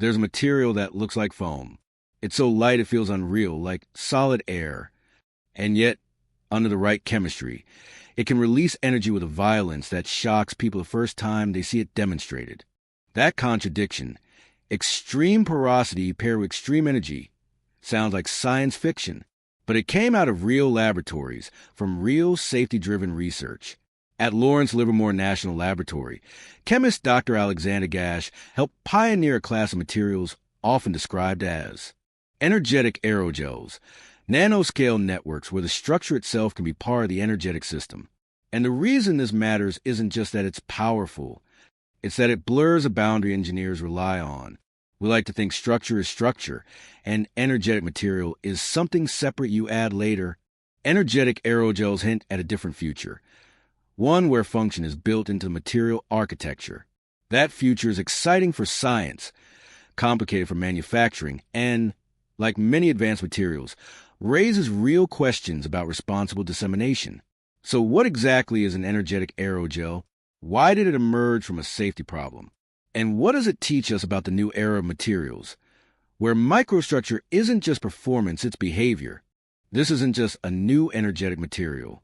There's a material that looks like foam. It's so light it feels unreal, like solid air. And yet, under the right chemistry, it can release energy with a violence that shocks people the first time they see it demonstrated. That contradiction, extreme porosity paired with extreme energy, sounds like science fiction, but it came out of real laboratories from real safety-driven research. At Lawrence Livermore National Laboratory, chemist Dr. Alexander Gash helped pioneer a class of materials often described as energetic aerogels, nanoscale networks where the structure itself can be part of the energetic system. And the reason this matters isn't just that it's powerful, it's that it blurs a boundary engineers rely on. We like to think structure is structure, and energetic material is something separate you add later. Energetic aerogels hint at a different future, one where function is built into the material architecture. That future is exciting for science, complicated for manufacturing, and, like many advanced materials, raises real questions about responsible dissemination. So what exactly is an energetic aerogel? Why did it emerge from a safety problem? And what does it teach us about the new era of materials, where microstructure isn't just performance, it's behavior? This isn't just a new energetic material.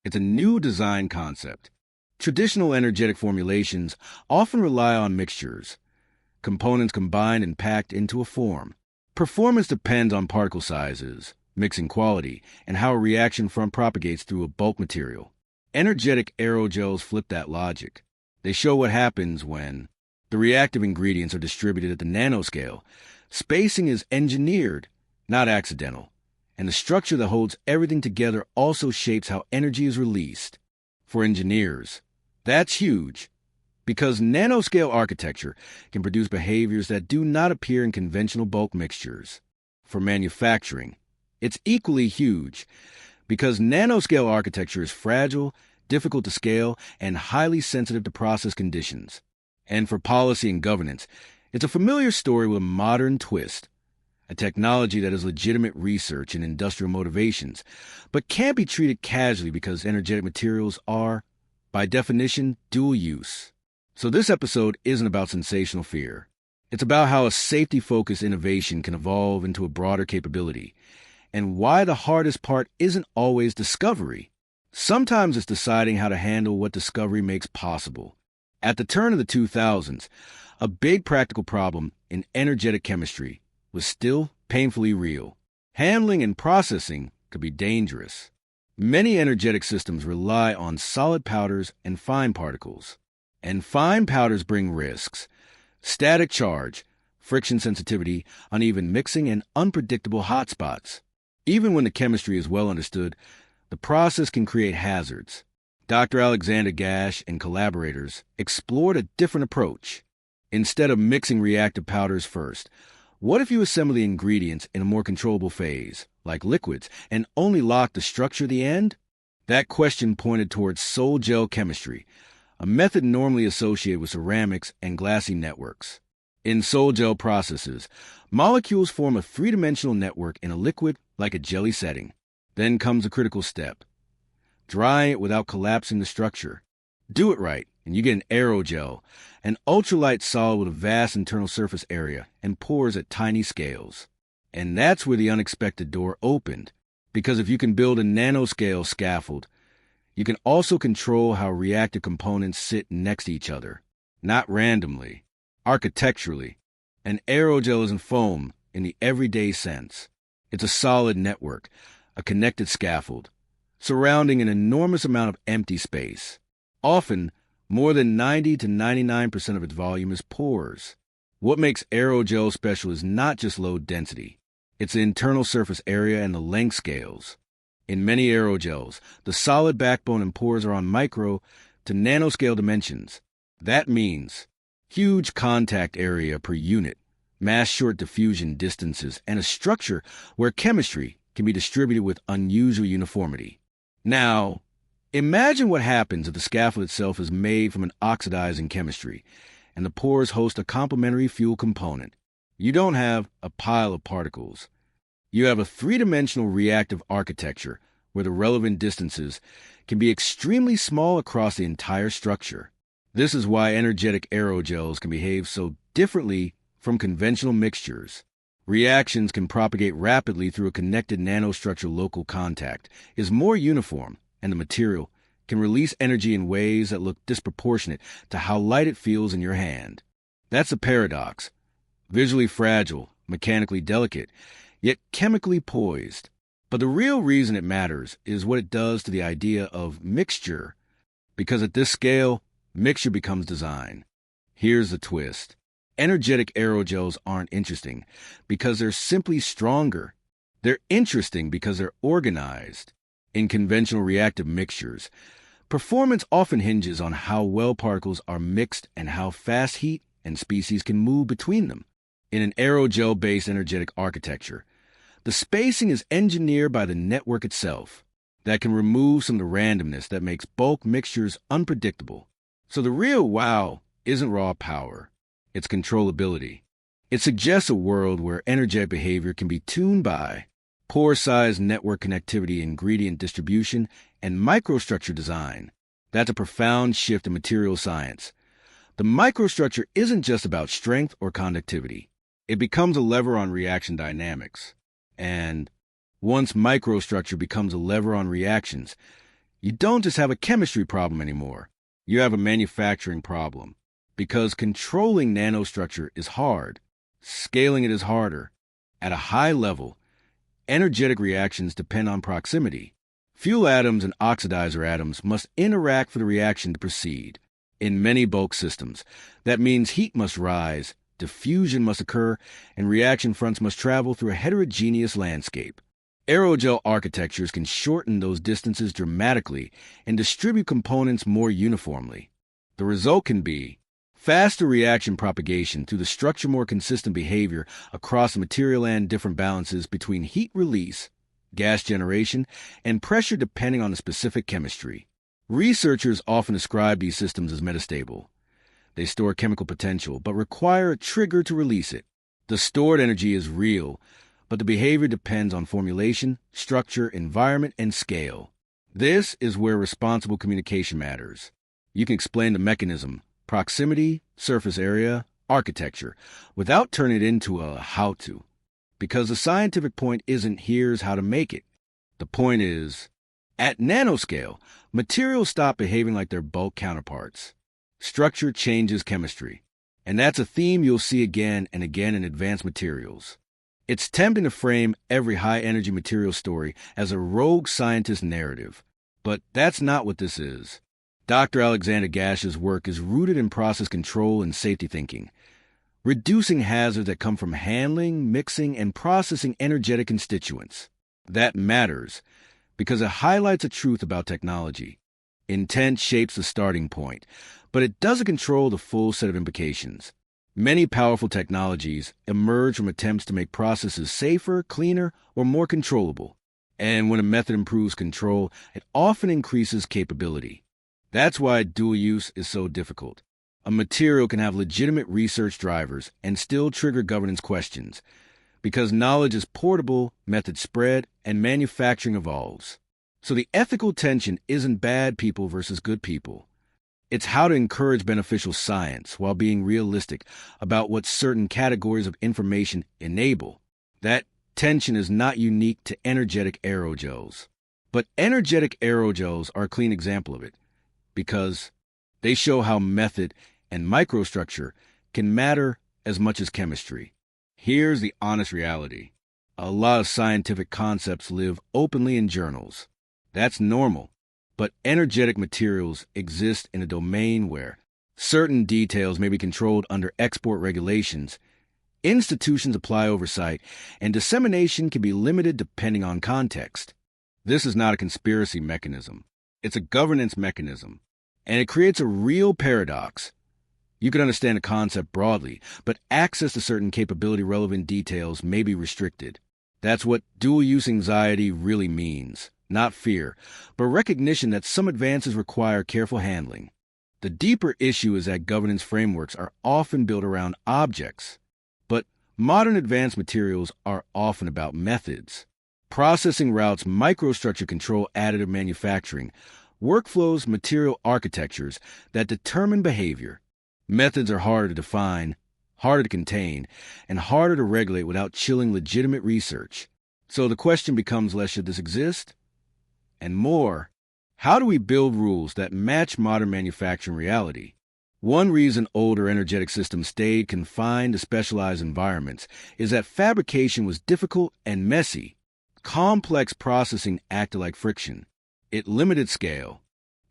It's a new design concept. Traditional energetic formulations often rely on mixtures, components combined and packed into a form. Performance depends on particle sizes, mixing quality, and how a reaction front propagates through a bulk material. Energetic aerogels flip that logic. They show what happens when the reactive ingredients are distributed at the nanoscale. Spacing is engineered, not accidental, and the structure that holds everything together also shapes how energy is released. For engineers, that's huge, because nanoscale architecture can produce behaviors that do not appear in conventional bulk mixtures. For manufacturing, it's equally huge, because nanoscale architecture is fragile, difficult to scale, and highly sensitive to process conditions. And for policy and governance, it's a familiar story with a modern twist, a technology that has legitimate research and industrial motivations, but can't be treated casually because energetic materials are, by definition, dual use. So this episode isn't about sensational fear. It's about how a safety-focused innovation can evolve into a broader capability, and why the hardest part isn't always discovery. Sometimes it's deciding how to handle what discovery makes possible. At the turn of the 2000s, a big practical problem in energetic chemistry was still painfully real. Handling and processing could be dangerous. Many energetic systems rely on solid powders and fine particles. And fine powders bring risks: static charge, friction sensitivity, uneven mixing, and unpredictable hotspots. Even when the chemistry is well understood, the process can create hazards. Dr. Alexander Gash and collaborators explored a different approach. Instead of mixing reactive powders first, what if you assemble the ingredients in a more controllable phase, like liquids, and only lock the structure at the end? That question pointed towards sol gel chemistry, a method normally associated with ceramics and glassy networks. In sol gel processes, molecules form a three-dimensional network in a liquid like a jelly setting. Then comes a critical step: dry it without collapsing the structure. Do it right, and you get an aerogel, an ultralight solid with a vast internal surface area and pores at tiny scales. And that's where the unexpected door opened, because if you can build a nanoscale scaffold, you can also control how reactive components sit next to each other, not randomly, architecturally. An aerogel isn't foam in the everyday sense. It's a solid network, a connected scaffold, surrounding an enormous amount of empty space. Often, more than 90 to 99% of its volume is pores. What makes aerogel special is not just low density. It's the internal surface area and the length scales. In many aerogels, the solid backbone and pores are on micro to nanoscale dimensions. That means huge contact area per unit, mass-short diffusion distances, and a structure where chemistry can be distributed with unusual uniformity. Now, imagine what happens if the scaffold itself is made from an oxidizing chemistry, and the pores host a complementary fuel component. You don't have a pile of particles. You have a three-dimensional reactive architecture where the relevant distances can be extremely small across the entire structure. This is why energetic aerogels can behave so differently from conventional mixtures. Reactions can propagate rapidly through a connected nanostructure. Local contact is more uniform, and the material can release energy in ways that look disproportionate to how light it feels in your hand. That's a paradox. Visually fragile, mechanically delicate, yet chemically poised. But the real reason it matters is what it does to the idea of mixture, because at this scale, mixture becomes design. Here's the twist. Energetic aerogels aren't interesting because they're simply stronger. They're interesting because they're organized. In conventional reactive mixtures, performance often hinges on how well particles are mixed and how fast heat and species can move between them. In an aerogel-based energetic architecture, the spacing is engineered by the network itself. That can remove some of the randomness that makes bulk mixtures unpredictable. So the real wow isn't raw power, it's controllability. It suggests a world where energetic behavior can be tuned by pore-sized network connectivity, ingredient distribution, and microstructure design. That's a profound shift in material science. The microstructure isn't just about strength or conductivity. It becomes a lever on reaction dynamics. And once microstructure becomes a lever on reactions, you don't just have a chemistry problem anymore. You have a manufacturing problem. Because controlling nanostructure is hard. Scaling it is harder. At a high level, energetic reactions depend on proximity. Fuel atoms and oxidizer atoms must interact for the reaction to proceed. In many bulk systems, that means heat must rise, diffusion must occur, and reaction fronts must travel through a heterogeneous landscape. Aerogel architectures can shorten those distances dramatically and distribute components more uniformly. The result can be faster reaction propagation through the structure, more consistent behavior across the material, and different balances between heat release, gas generation, and pressure depending on the specific chemistry. Researchers often describe these systems as metastable. They store chemical potential, but require a trigger to release it. The stored energy is real, but the behavior depends on formulation, structure, environment, and scale. This is where responsible communication matters. You can explain the mechanism, proximity, surface area, architecture, without turning it into a how-to. Because the scientific point isn't here's how to make it. The point is, at nanoscale, materials stop behaving like their bulk counterparts. Structure changes chemistry. And that's a theme you'll see again and again in advanced materials. It's tempting to frame every high-energy material story as a rogue scientist narrative. But that's not what this is. Dr. Alexander Gash's work is rooted in process control and safety thinking, reducing hazards that come from handling, mixing, and processing energetic constituents. That matters because it highlights a truth about technology. Intent shapes the starting point, but it doesn't control the full set of implications. Many powerful technologies emerge from attempts to make processes safer, cleaner, or more controllable. And when a method improves control, it often increases capability. That's why dual use is so difficult. A material can have legitimate research drivers and still trigger governance questions, because knowledge is portable, methods spread, and manufacturing evolves. So the ethical tension isn't bad people versus good people. It's how to encourage beneficial science while being realistic about what certain categories of information enable. That tension is not unique to energetic aerogels. But energetic aerogels are a clean example of it, because they show how method and microstructure can matter as much as chemistry. Here's the honest reality. A lot of scientific concepts live openly in journals. That's normal. But energetic materials exist in a domain where certain details may be controlled under export regulations, institutions apply oversight, and dissemination can be limited depending on context. This is not a conspiracy mechanism. It's a governance mechanism. And it creates a real paradox. You can understand a concept broadly, but access to certain capability-relevant details may be restricted. That's what dual-use anxiety really means. Not fear, but recognition that some advances require careful handling. The deeper issue is that governance frameworks are often built around objects, but modern advanced materials are often about methods. Processing routes, microstructure control, additive manufacturing, workflows, material architectures that determine behavior. Methods are harder to define, harder to contain, and harder to regulate without chilling legitimate research. So the question becomes less should this exist, and more, how do we build rules that match modern manufacturing reality? One reason older energetic systems stayed confined to specialized environments is that fabrication was difficult and messy. Complex processing acted like friction. It limited scale.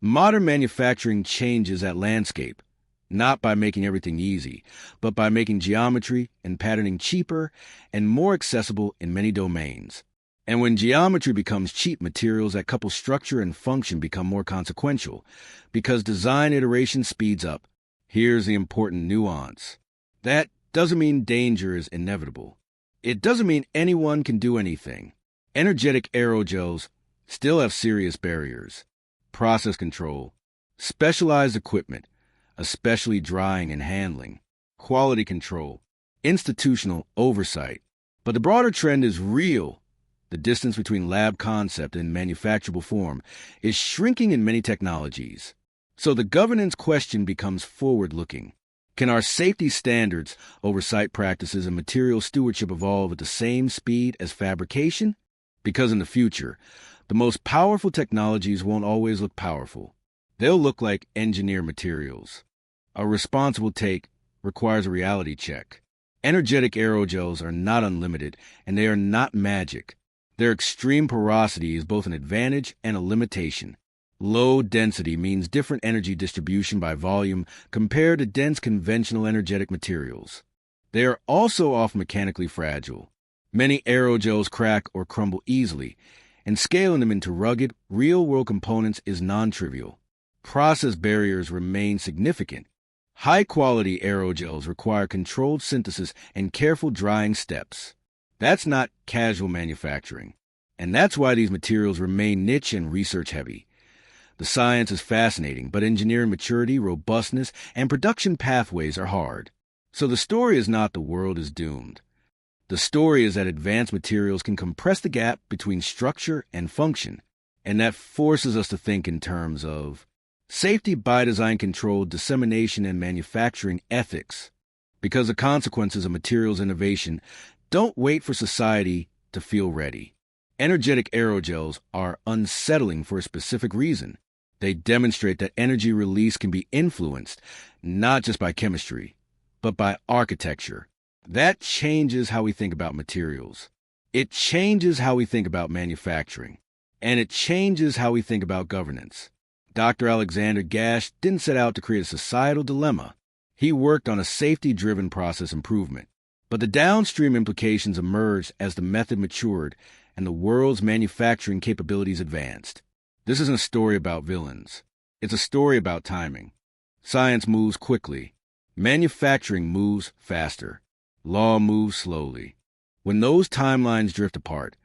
Modern manufacturing changes that landscape, not by making everything easy, but by making geometry and patterning cheaper and more accessible in many domains. And when geometry becomes cheap, materials that couple structure and function become more consequential, because design iteration speeds up. Here's the important nuance. That doesn't mean danger is inevitable. It doesn't mean anyone can do anything. Energetic aerogels still have serious barriers. Process control, specialized equipment, especially drying and handling, quality control, institutional oversight. But the broader trend is real. The distance between lab concept and manufacturable form is shrinking in many technologies. So the governance question becomes forward-looking. Can our safety standards, oversight practices, and material stewardship evolve at the same speed as fabrication? Because in the future, the most powerful technologies won't always look powerful. They'll look like engineered materials. A responsible take requires a reality check. Energetic aerogels are not unlimited, and they are not magic. Their extreme porosity is both an advantage and a limitation. Low density means different energy distribution by volume compared to dense conventional energetic materials. They are also often mechanically fragile. Many aerogels crack or crumble easily, and scaling them into rugged, real-world components is non-trivial. Process barriers remain significant. High-quality aerogels require controlled synthesis and careful drying steps. That's not casual manufacturing, and that's why these materials remain niche and research-heavy. The science is fascinating, but engineering maturity, robustness, and production pathways are hard. So the story is not the world is doomed. The story is that advanced materials can compress the gap between structure and function, and that forces us to think in terms of safety by design, controlled dissemination, and manufacturing ethics. Because the consequences of materials innovation don't wait for society to feel ready. Energetic aerogels are unsettling for a specific reason. They demonstrate that energy release can be influenced not just by chemistry, but by architecture. That changes how we think about materials. It changes how we think about manufacturing. And it changes how we think about governance. Dr. Alexander Gash didn't set out to create a societal dilemma. He worked on a safety-driven process improvement. But the downstream implications emerged as the method matured and the world's manufacturing capabilities advanced. This isn't a story about villains. It's a story about timing. Science moves quickly. Manufacturing moves faster. Law moves slowly. When those timelines drift apart,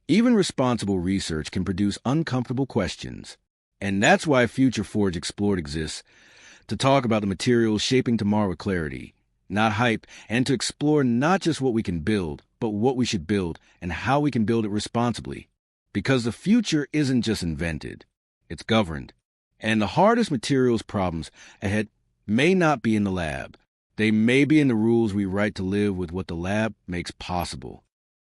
even responsible research can produce uncomfortable questions. And that's why Future Forge Explored exists, to talk about the materials shaping tomorrow with clarity, not hype, and to explore not just what we can build, but what we should build and how we can build it responsibly. Because the future isn't just invented, it's governed. And the hardest materials problems ahead may not be in the lab. They may be in the rules we write to live with what the lab makes possible.